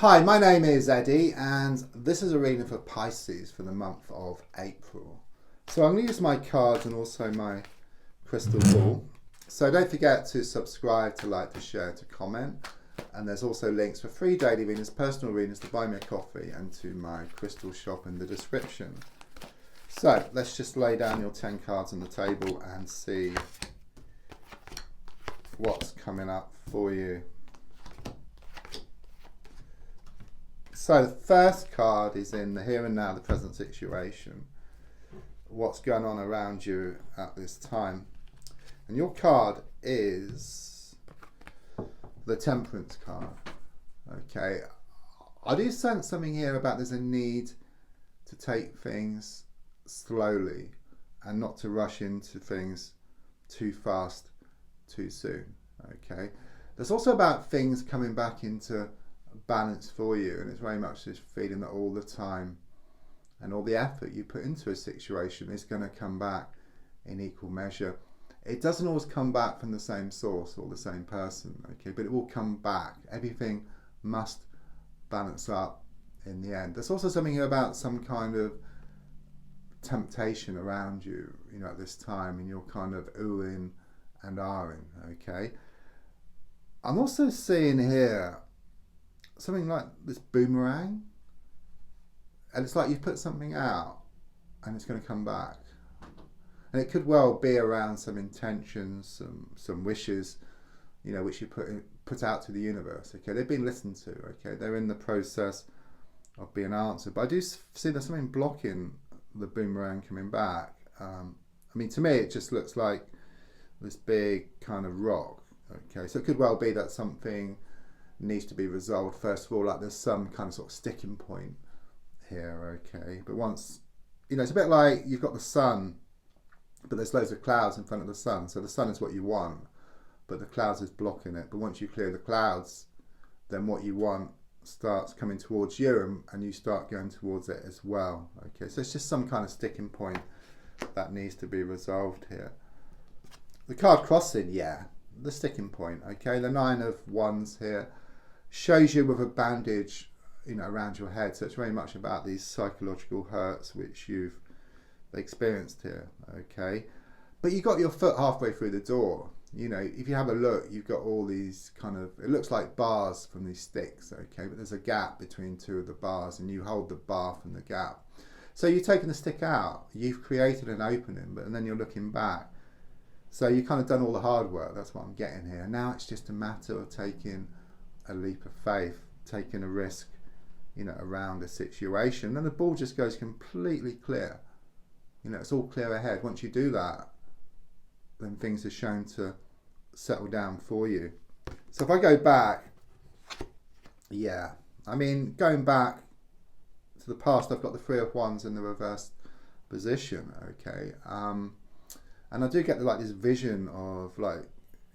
Hi, my name is Eddie and this is a reading for Pisces for the month of April. So I'm going to use my cards and also my crystal ball. So don't forget to subscribe, to like, to share, to comment. And there's also links for free daily readings, personal readings, to buy me a coffee and to my crystal shop in the description. So let's just lay down your 10 cards on the table and see what's coming up for you. So the first card is in the here and now, the present situation. What's going on around you at this time. And your card is the Temperance card. Okay. I do sense something here about there's a need to take things slowly and not to rush into things too fast, too soon. Okay. There's also about things coming back into balance for you, and it's very much this feeling that all the time and all the effort you put into a situation is going to come back in equal measure. It doesn't always come back from the same source or the same person, okay, but it will come back. Everything must balance up in the end. There's also something here about some kind of temptation around you, you know, at this time, and you're kind of oohing and ahhing, okay. I'm also seeing here something like this boomerang, and it's like you put something out and it's going to come back, and it could well be around some intentions, some wishes, you know, which you put out to the universe. Okay, they've been listened to. Okay, they're in the process of being answered, but I do see there's something blocking the boomerang coming back. I mean, to me it just looks like this big kind of rock. Okay, so it could well be that something needs to be resolved first of all, like there's some kind of sort of sticking point here. Okay, but once, you know, it's a bit like you've got the sun, but there's loads of clouds in front of the sun, so the sun is what you want, but the clouds is blocking it. But once you clear the clouds, then what you want starts coming towards you, and you start going towards it as well. Okay, so it's just some kind of sticking point that needs to be resolved here. The card crossing, yeah, the sticking point. Okay, the 9 of Wands here shows you with a bandage, you know, around your head. So it's very much about these psychological hurts which you've experienced here. Okay, but you got your foot halfway through the door. You know, if you have a look, you've got all these kind of, it looks like bars from these sticks. Okay, but there's a gap between two of the bars, and you hold the bar from the gap. So you've taken the stick out, you've created an opening, and then you're looking back. So you've kind of done all the hard work. That's what I'm getting here. Now it's just a matter of taking a leap of faith, taking a risk, you know, around a situation. And the ball just goes completely clear. You know, it's all clear ahead. Once you do that, then things are shown to settle down for you. So if I go back, yeah, I mean, going back to the past, I've got the 3 of Wands in the reversed position. Okay, and I do get like this vision of like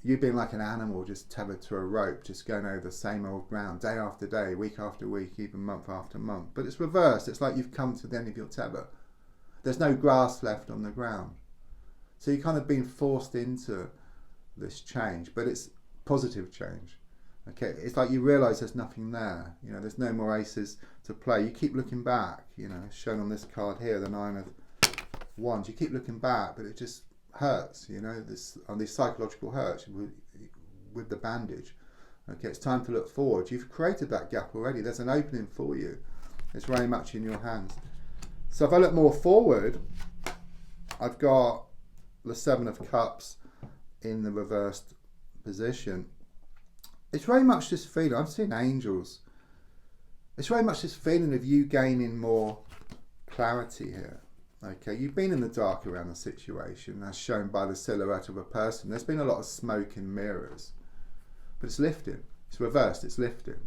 you being like an animal just tethered to a rope, just going over the same old ground day after day, week after week, even month after month. But it's reversed. It's like you've come to the end of your tether. There's no grass left on the ground. So you've kind of been forced into this change, but it's positive change. Okay, it's like you realise there's nothing there. You know, there's no more aces to play. You keep looking back. You know, shown on this card here, the 9 of Wands. You keep looking back, but it just hurts, you know, these psychological hurts with the bandage. Okay, it's time to look forward. You've created that gap already. There's an opening for you. It's very much in your hands. So if I look more forward, I've got the 7 of Cups in the reversed position. It's very much this feeling, I'm seeing angels. It's very much this feeling of you gaining more clarity here. Okay, you've been in the dark around the situation, as shown by the silhouette of a person. There's been a lot of smoke and mirrors, but it's lifting. It's reversed. It's lifting.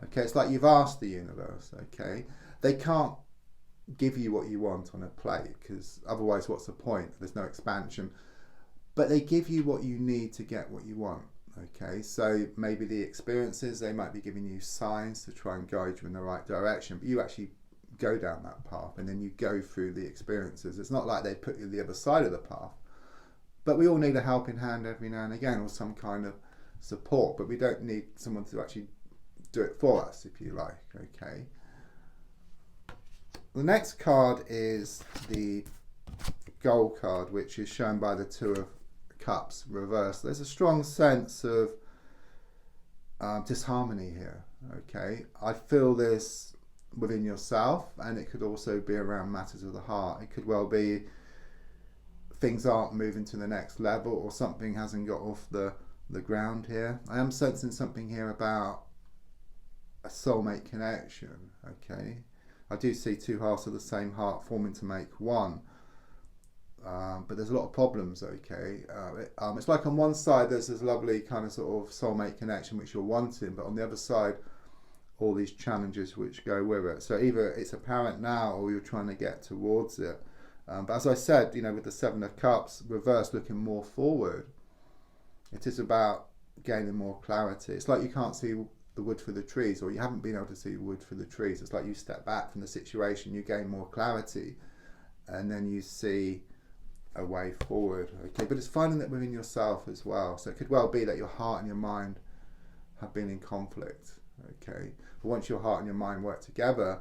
Okay, it's like you've asked the universe. Okay, they can't give you what you want on a plate, because otherwise, what's the point? There's no expansion. But they give you what you need to get what you want. Okay, so maybe the experiences, they might be giving you signs to try and guide you in the right direction, but you actually go down that path, and then you go through the experiences. It's not like they put you on the other side of the path, but we all need a helping hand every now and again, or some kind of support, but we don't need someone to actually do it for us, if you like. Okay. The next card is the Gold card, which is shown by the Two of Cups reversed. There's a strong sense of disharmony here. Okay, I feel this within yourself, and it could also be around matters of the heart. It could well be things aren't moving to the next level, or something hasn't got off the ground here. I am sensing something here about a soulmate connection. Okay, I do see two halves of the same heart forming to make one. But there's a lot of problems. Okay, it's like on one side there's this lovely kind of sort of soulmate connection which you're wanting, but on the other side all these challenges which go with it. So either it's apparent now or you're trying to get towards it. But as I said, you know, with the Seven of Cups reversed, looking more forward, it is about gaining more clarity. It's like you can't see the wood for the trees, or you haven't been able to see wood for the trees. It's like you step back from the situation, you gain more clarity, and then you see a way forward. Okay, but it's finding that within yourself as well. So it could well be that your heart and your mind have been in conflict. Okay, but once your heart and your mind work together,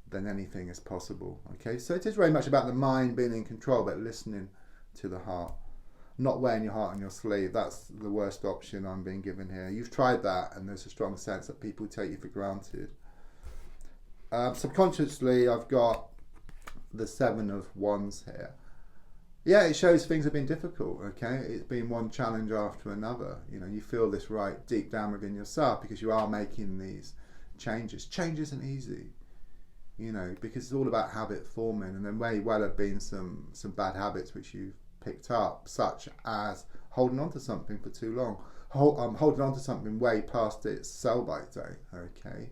then anything is possible. Okay, so it is very much about the mind being in control, but listening to the heart, not wearing your heart on your sleeve. That's the worst option I'm being given here. You've tried that, and there's a strong sense that people take you for granted. Subconsciously, I've got the Seven of Wands here. Yeah, it shows things have been difficult. Okay, it's been one challenge after another. You know, you feel this right deep down within yourself because you are making these changes. Change isn't easy, you know, because it's all about habit forming, and there may well have been some bad habits which you've picked up, such as holding on to something for too long, holding on to something way past its sell-by date. Okay,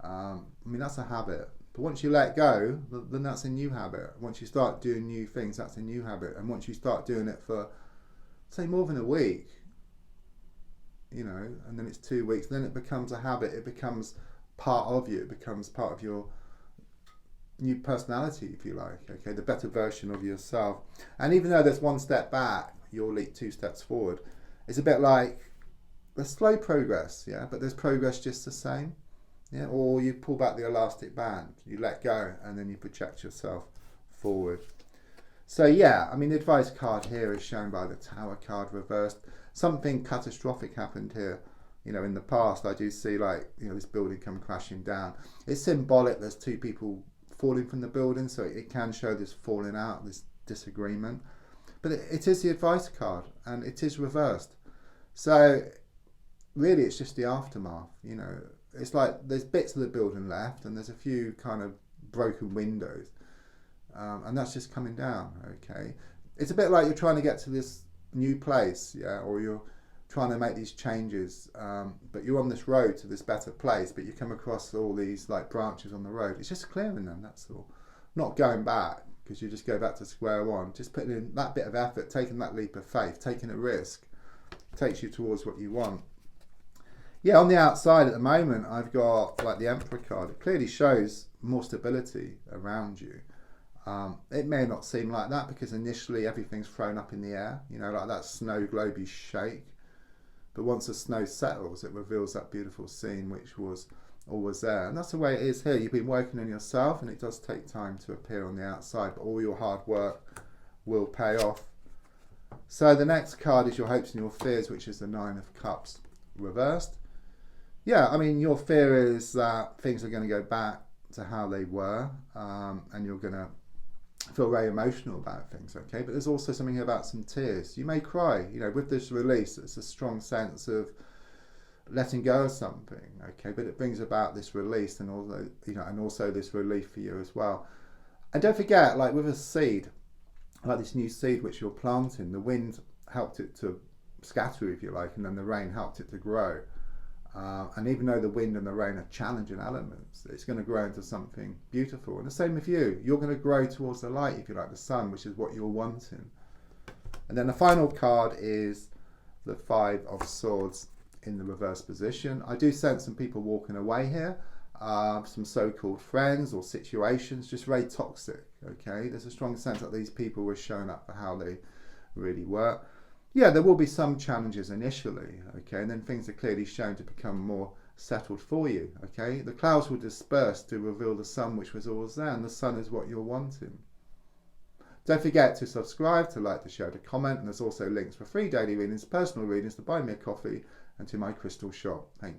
I mean, that's a habit. But once you let go, then that's a new habit. Once you start doing new things, that's a new habit. And once you start doing it for, say, more than a week, you know, and then it's 2 weeks, then it becomes a habit. It becomes part of you. It becomes part of your new personality, if you like. Okay, the better version of yourself. And even though there's one step back, you'll leap 2 steps forward. It's a bit like there's slow progress, yeah, but there's progress just the same. Yeah, or you pull back the elastic band, you let go, and then you project yourself forward. So yeah, I mean, the advice card here is shown by the Tower card reversed. Something catastrophic happened here. You know, in the past, I do see, like, you know, this building come crashing down. It's symbolic. There's 2 people falling from the building, so it can show this falling out, this disagreement. But it is the advice card, and it is reversed. So really, it's just the aftermath, you know. It's like there's bits of the building left, and there's a few kind of broken windows, and that's just coming down. Okay, it's a bit like you're trying to get to this new place, yeah, or you're trying to make these changes, but you're on this road to this better place, but you come across all these like branches on the road. It's just clearing them, that's all. Not going back, because you just go back to square one. Just putting in that bit of effort, taking that leap of faith, taking a risk, takes you towards what you want. Yeah, on the outside at the moment, I've got like the Emperor card. It clearly shows more stability around you. It may not seem like that because initially everything's thrown up in the air, you know, like that snow globey shake. But once the snow settles, it reveals that beautiful scene which was always there. And that's the way it is here. You've been working on yourself, and it does take time to appear on the outside, but all your hard work will pay off. So the next card is your hopes and your fears, which is the Nine of Cups reversed. Yeah, I mean, your fear is that things are going to go back to how they were, and you're going to feel very emotional about things, okay? But there's also something about some tears. You may cry, you know, with this release. It's a strong sense of letting go of something, okay? But it brings about this release, and also, you know, and also this relief for you as well. And don't forget, like with a seed, like this new seed which you're planting, the wind helped it to scatter, if you like, and then the rain helped it to grow. And even though the wind and the rain are challenging elements, it's going to grow into something beautiful. And the same with you. You're going to grow towards the light, if you like, the sun, which is what you're wanting. And then the final card is the Five of Swords in the reverse position. I do sense some people walking away here. Some so-called friends or situations, just very toxic, okay? There's a strong sense that these people were showing up for how they really were. Yeah, there will be some challenges initially, okay, and then things are clearly shown to become more settled for you. Okay, the clouds will disperse to reveal the sun, which was always there, and the sun is what you're wanting. Don't forget to subscribe, to like, to share, to comment, and there's also links for free daily readings, personal readings, to buy me a coffee, and to my crystal shop. Thank you.